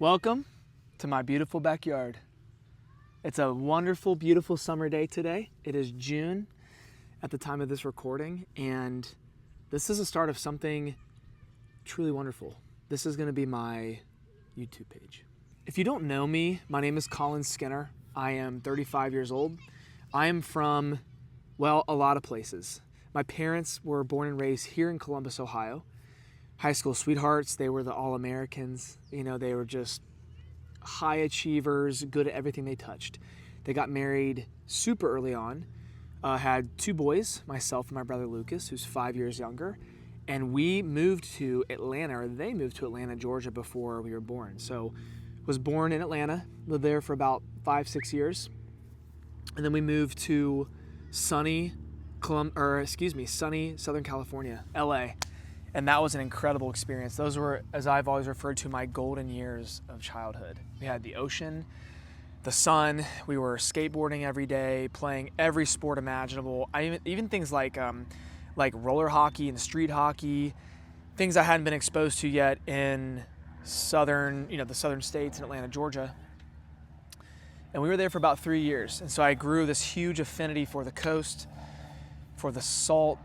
Welcome to my beautiful backyard. It's a wonderful, beautiful summer day today. It is June at the time of this recording, and this is the start of something truly wonderful. This is going to be my YouTube page. If you don't know me, my name is Colin Skinner. I am 35 years old. I am from, well, a lot of places. My parents were born and raised here in Columbus, Ohio. High school sweethearts, they were the All-Americans. You know, they were just high achievers, good at everything they touched. They got married super early on, had two boys, myself and my brother Lucas, who's 5 years younger, and we moved to Atlanta, or they moved to Atlanta, Georgia before we were born. So was born in Atlanta, lived there for about 5-6 years, and then we moved to sunny Southern California, LA. And that was an incredible experience. Those were, as I've always referred to, my golden years of childhood. We had the ocean, the sun, we were skateboarding every day, playing every sport imaginable. Even things like roller hockey and street hockey, things I hadn't been exposed to yet in the southern states in Atlanta, Georgia. And we were there for about 3 years. And so I grew this huge affinity for the coast, for the salt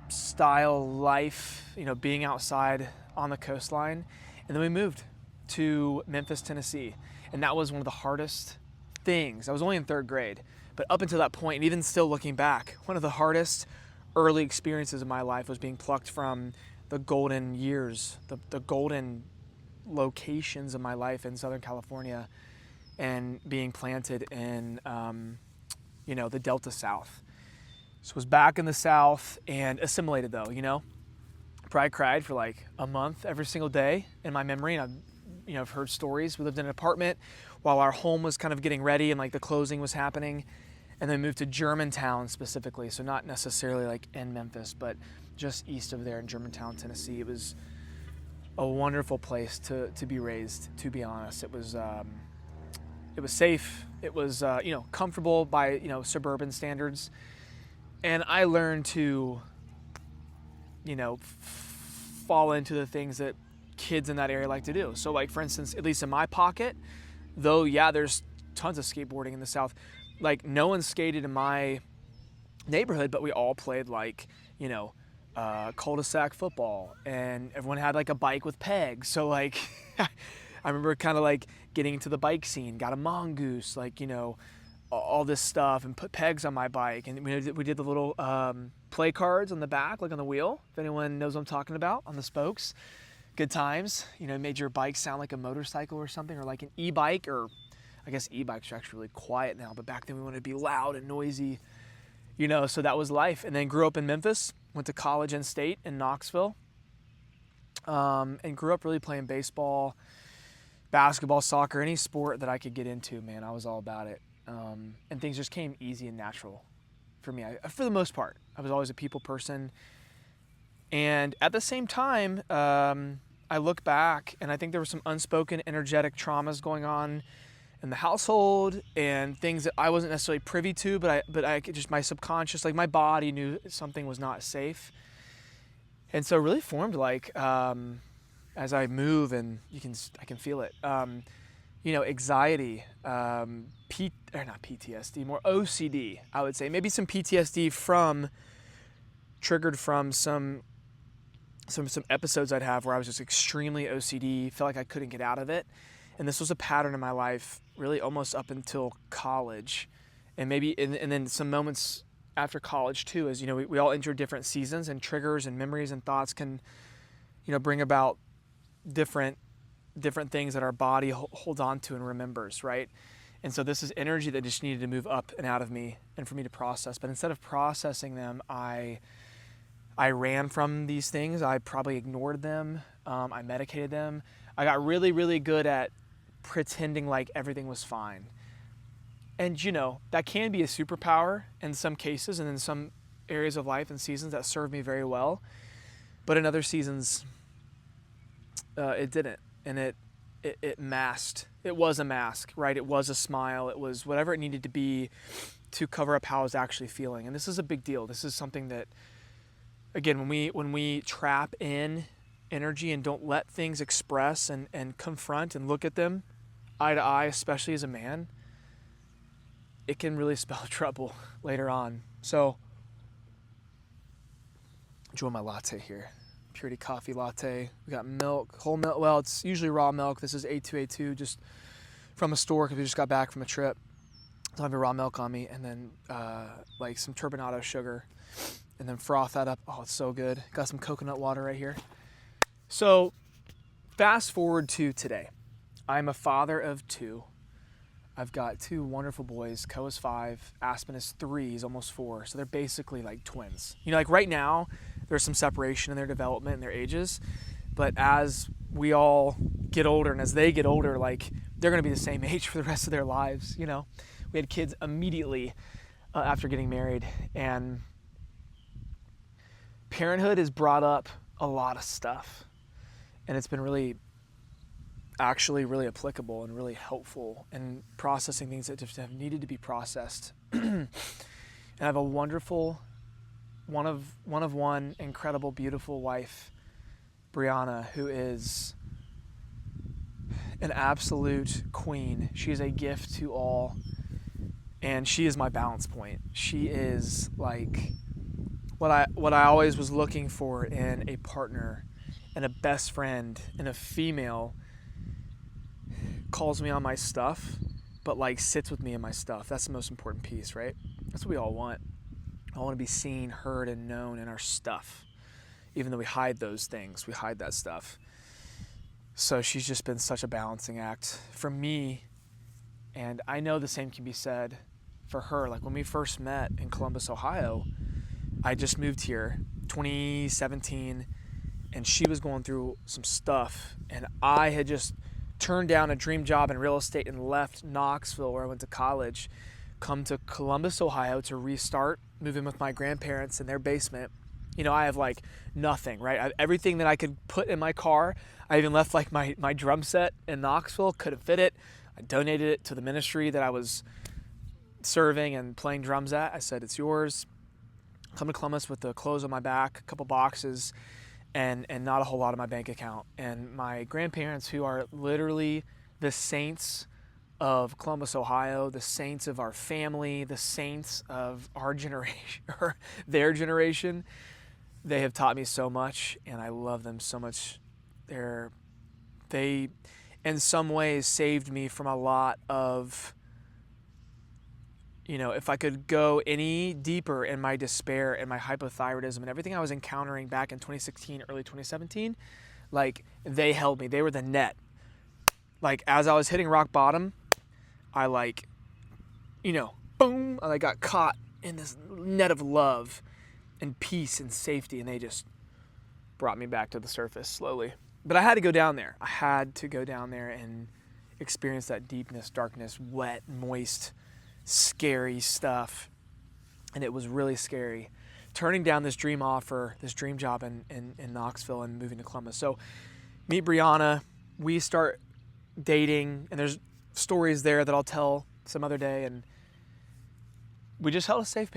style life, being outside on the coastline. And then we moved to Memphis, Tennessee. And that was one of the hardest things. I was only in 3rd grade, but up until that point, and even still looking back, one of the hardest early experiences of my life was being plucked from the golden years, the golden locations of my life in Southern California, and being planted in, the Delta South. So I was back in the South and assimilated though, Probably cried for like a month every single day in my memory. And I've heard stories. We lived in an apartment while our home was kind of getting ready and like the closing was happening. And then moved to Germantown specifically. So not necessarily like in Memphis, but just east of there in Germantown, Tennessee. It was a wonderful place to be raised, to be honest. It was safe. It was, comfortable by, suburban standards. And I learned to, fall into the things that kids in that area like to do. So like, for instance, at least in my pocket, though, yeah, there's tons of skateboarding in the South. Like no one skated in my neighborhood, but we all played like, cul-de-sac football, and everyone had like a bike with pegs. So like, I remember kind of like getting into the bike scene, got a mongoose, all this stuff, and put pegs on my bike. And we did the little play cards on the back, like on the wheel, if anyone knows what I'm talking about, on the spokes. Good times. Made your bike sound like a motorcycle or something, or like an e-bike, or I guess e-bikes are actually really quiet now, but back then we wanted to be loud and noisy, so that was life. And then grew up in Memphis, went to college in state in Knoxville, and grew up really playing baseball, basketball, soccer, any sport that I could get into, man, I was all about it. And things just came easy and natural for me. For the most part, I was always a people person. And at the same time, I look back and I think there were some unspoken energetic traumas going on in the household, and things that I wasn't necessarily privy to, but I could just, my subconscious, like my body knew something was not safe. And so it really formed like, as I move, and I can feel it. Anxiety, not PTSD, more OCD, I would say. Maybe some PTSD triggered from some episodes I'd have where I was just extremely OCD, felt like I couldn't get out of it. And this was a pattern in my life really almost up until college. And and then some moments after college too, as we all enter different seasons, and triggers and memories and thoughts can, bring about different things that our body holds on to and remembers, right? And so this is energy that just needed to move up and out of me and for me to process. But instead of processing them, I ran from these things. I probably ignored them. I medicated them. I got really, really good at pretending like everything was fine. And that can be a superpower in some cases, and in some areas of life and seasons that served me very well. But in other seasons, it didn't. And it masked. It was a mask, right? It was a smile. It was whatever it needed to be to cover up how I was actually feeling. And this is a big deal. This is something that, again, when we trap in energy and don't let things express and confront and look at them eye to eye, especially as a man, it can really spell trouble later on. So enjoy my latte here. Purity coffee latte. We got milk, whole milk. Well, it's usually raw milk. This is A2A2, just from a store because we just got back from a trip. So I have a raw milk on me, and then like some turbinado sugar, and then froth that up. Oh, it's so good. Got some coconut water right here. So fast forward to today. I'm a father of 2. I've got 2 wonderful boys. Ko is 5, Aspen is 3, he's almost 4. So they're basically like twins. You know, like right now, there's some separation in their development and their ages. But as we all get older and as they get older, like they're going to be the same age for the rest of their lives, you know. We had kids immediately after getting married. And parenthood has brought up a lot of stuff. And it's been really applicable and really helpful in processing things that just have needed to be processed. And I have a wonderful, one incredible, beautiful wife, Brianna, who is an absolute queen. She is a gift to all, and she is my balance point. She is like what I always was looking for in a partner and a best friend and a female. Calls me on my stuff, but like sits with me in my stuff. That's the most important piece, right? That's what we all want. I want to be seen, heard, and known in our stuff. Even though we hide those things, we hide that stuff. So she's just been such a balancing act for me. And I know the same can be said for her. Like when we first met in Columbus, Ohio, I just moved here 2017, and she was going through some stuff, and I had just turned down a dream job in real estate and left Knoxville, where I went to college, come to Columbus, Ohio to restart, move in with my grandparents in their basement. You know, I have like nothing, right? I have everything that I could put in my car. I even left like my drum set in Knoxville, couldn't fit it. I donated it to the ministry that I was serving and playing drums at. I said, it's yours. Come to Columbus with the clothes on my back, a couple boxes, and not a whole lot in my bank account. And my grandparents, who are literally the saints of Columbus, Ohio, the saints of our family, the saints of our generation, or their generation, they have taught me so much, and I love them so much. They, in some ways, saved me from a lot of, you know, if I could go any deeper in my despair and my hypothyroidism and everything I was encountering back in 2016, early 2017, like they held me. They were the net. Like as I was hitting rock bottom, I like, you know, boom, I got caught in this net of love and peace and safety, and they just brought me back to the surface slowly. But I had to go down there. I had to go down there and experience that deepness, darkness, wet, moist, scary stuff. And it was really scary. Turning down this dream offer, this dream job in Knoxville and moving to Columbus. So meet Brianna, we start dating, and there's stories there that I'll tell some other day. And we just held a safe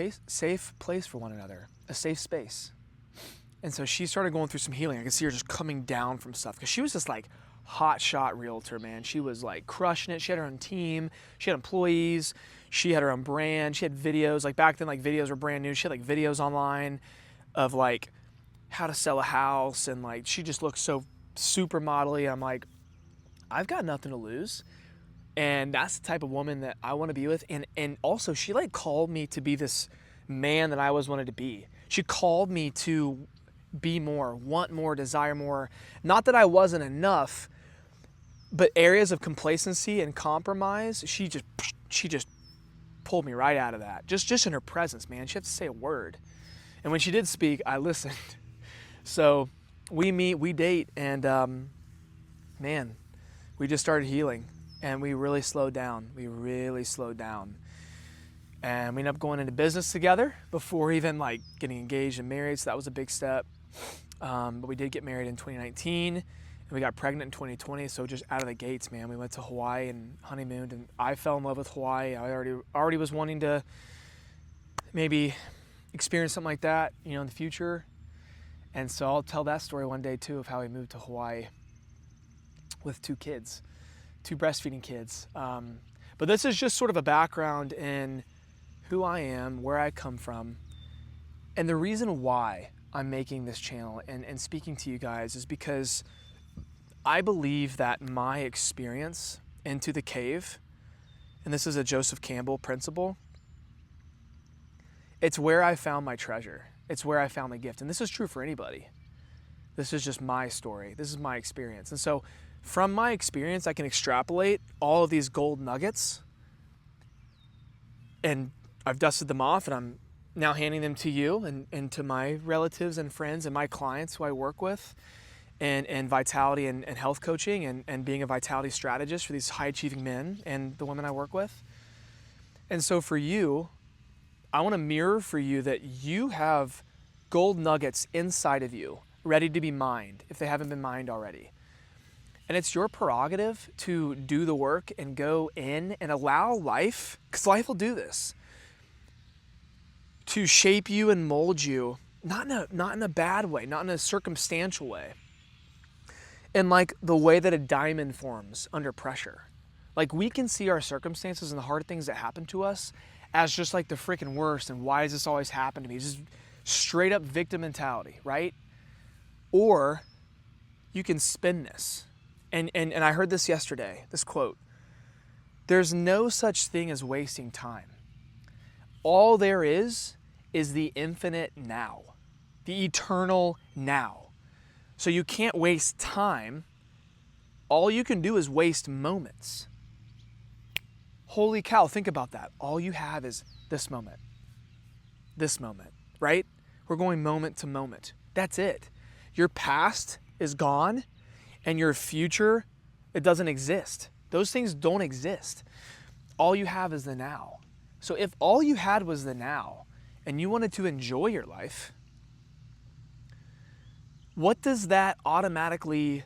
place for one another, a safe space. And so she started going through some healing. I could see her just coming down from stuff because she was just like hot shot realtor, man. She was like crushing it. She had her own team. She had employees. She had her own brand. She had videos. Like back then, like videos were brand new. She had like videos online of like how to sell a house. And like, she just looked so super modelly. I'm like, I've got nothing to lose. And that's the type of woman that I want to be with. And also she like called me to be this man that I always wanted to be. She called me to be more, want more, desire more. Not that I wasn't enough, but areas of complacency and compromise, she just pulled me right out of that. Just in her presence, man. She had to say a word. And when she did speak, I listened. So we meet, we date, and man, we just started healing. And we really slowed down. And we ended up going into business together before even like getting engaged and married. So that was a big step. But we did get married in 2019, and we got pregnant in 2020. So just out of the gates, man, we went to Hawaii and honeymooned, and I fell in love with Hawaii. I already was wanting to maybe experience something like that, you know, in the future. And so I'll tell that story one day too, of how he moved to Hawaii with 2 kids, 2 breastfeeding kids. But this is just sort of a background in who I am, where I come from, and the reason why I'm making this channel and speaking to you guys is because I believe that my experience into the cave, and this is a Joseph Campbell principle, it's where I found my treasure. It's where I found my gift. And this is true for anybody. This is just my story. This is my experience. And so from my experience, I can extrapolate all of these gold nuggets, and I've dusted them off, and I'm now handing them to you and to my relatives and friends and my clients who I work with, and vitality and health coaching and being a vitality strategist for these high achieving men and the women I work with. And so for you, I want to mirror for you that you have gold nuggets inside of you ready to be mined if they haven't been mined already. And it's your prerogative to do the work and go in and allow life, because life will do this, to shape you and mold you, not in a bad way, not in a circumstantial way, in like the way that a diamond forms under pressure. Like we can see our circumstances and the hard things that happen to us as just like the freaking worst, and why does this always happen to me? Just straight up victim mentality, right? Or you can spin this. And I heard this yesterday, this quote: there's no such thing as wasting time. All there is the infinite now, the eternal now. So you can't waste time. All you can do is waste moments. Holy cow, think about that. All you have is this moment, right? We're going moment to moment. That's it. Your past is gone, and your future, it doesn't exist. Those things don't exist. All you have is the now. So if all you had was the now, and you wanted to enjoy your life, what does that automatically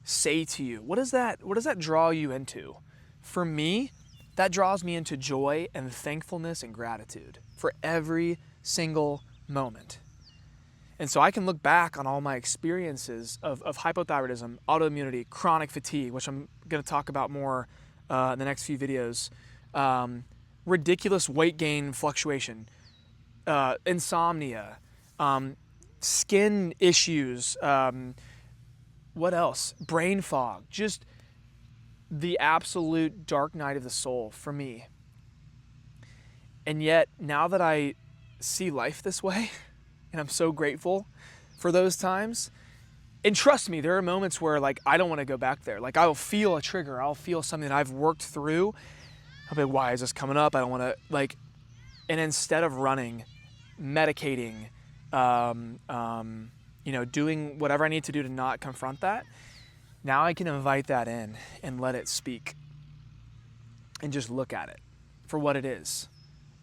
say to you? What does that draw you into? For me, that draws me into joy and thankfulness and gratitude for every single moment. And so I can look back on all my experiences of hypothyroidism, autoimmunity, chronic fatigue, which I'm going to talk about more in the next few videos, ridiculous weight gain fluctuation, insomnia, skin issues, what else? Brain fog, just the absolute dark night of the soul for me. And yet, now that I see life this way, and I'm so grateful for those times, and trust me, there are moments where like I don't want to go back there. Like I'll feel a trigger, I'll feel something that I've worked through. I'll be like, why is this coming up? I don't want to like, and instead of running, medicating, doing whatever I need to do to not confront that, now I can invite that in and let it speak and just look at it for what it is.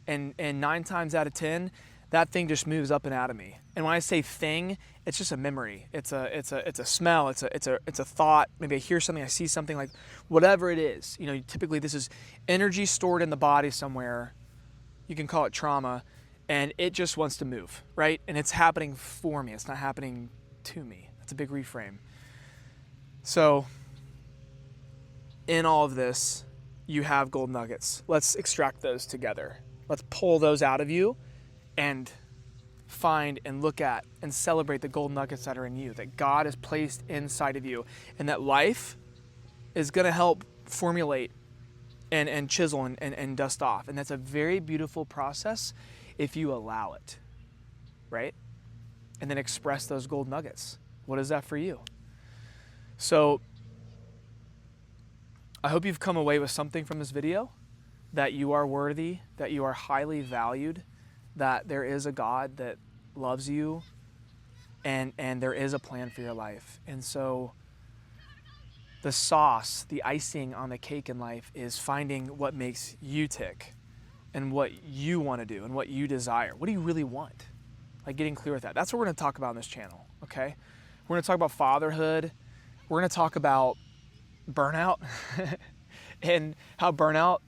And 9 times out of 10, that thing just moves up and out of me. And when I say thing, it's just a memory. It's a smell. It's a thought. Maybe I hear something. I see something. Like whatever it is. Typically this is energy stored in the body somewhere. You can call it trauma, and it just wants to move, right? And it's happening for me. It's not happening to me. That's a big reframe. So in all of this, you have gold nuggets. Let's extract those together. Let's pull those out of you and find and look at and celebrate the gold nuggets that are in you, that God has placed inside of you, and that life is going to help formulate and chisel and dust off. And that's a very beautiful process if you allow it, right? And then express those gold nuggets. What is that for you? So I hope you've come away with something from this video, that you are worthy, that you are highly valued, that there is a God that loves you, and there is a plan for your life. And so the sauce, the icing on the cake in life is finding what makes you tick and what you want to do and what you desire. What do you really want? Like getting clear with that. That's what we're going to talk about on this channel, okay? We're going to talk about fatherhood. We're going to talk about burnout and how burnout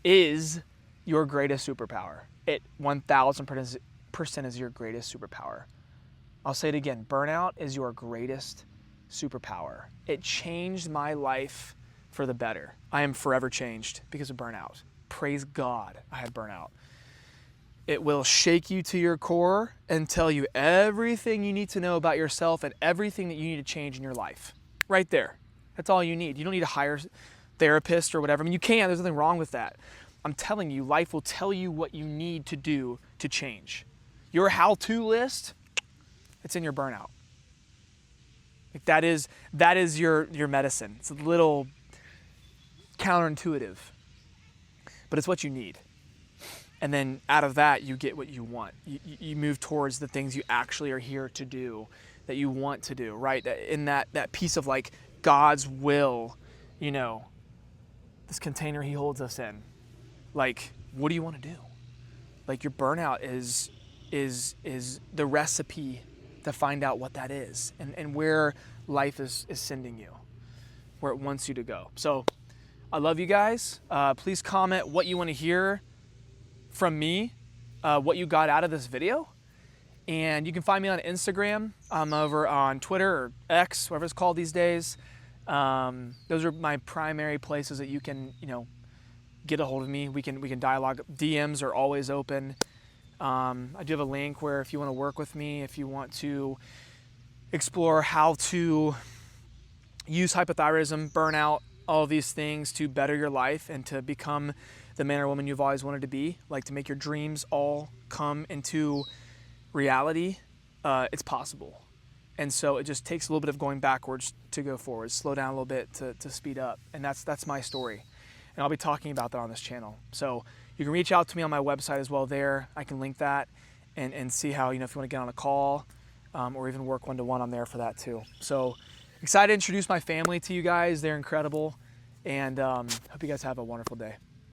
is your greatest superpower. It 1000% is your greatest superpower. I'll say it again, burnout is your greatest superpower. It changed my life for the better. I am forever changed because of burnout. Praise God I had burnout. It will shake you to your core and tell you everything you need to know about yourself and everything that you need to change in your life. Right there. That's all you need. You don't need to hire a therapist or whatever. I mean, you can. There's nothing wrong with that. I'm telling you, life will tell you what you need to do to change. Your how-to list, it's in your burnout. Like that is your medicine. It's a little counterintuitive, but it's what you need. And then out of that, you get what you want. You move towards the things you actually are here to do, that you want to do, right? In that piece of like God's will, you know, this container he holds us in. Like, what do you want to do? Like your burnout is the recipe to find out what that is and where life is sending you, where it wants you to go. So I love you guys. Please comment what you want to hear from me, what you got out of this video. And you can find me on Instagram. I'm over on Twitter or X, whatever it's called these days. Those are my primary places that you can, you know, get a hold of me. We can dialogue. DMs are always open. I do have a link where if you want to work with me, if you want to explore how to use hypothyroidism, burnout, all of these things to better your life and to become the man or woman you've always wanted to be, like to make your dreams all come into reality, it's possible. And so it just takes a little bit of going backwards to go forward, slow down a little bit to speed up. And that's my story. And I'll be talking about that on this channel. So you can reach out to me on my website as well there. I can link that and see how, you know, if you want to get on a call or even work one-to-one, I'm there for that too. So excited to introduce my family to you guys. They're incredible. And hope you guys have a wonderful day.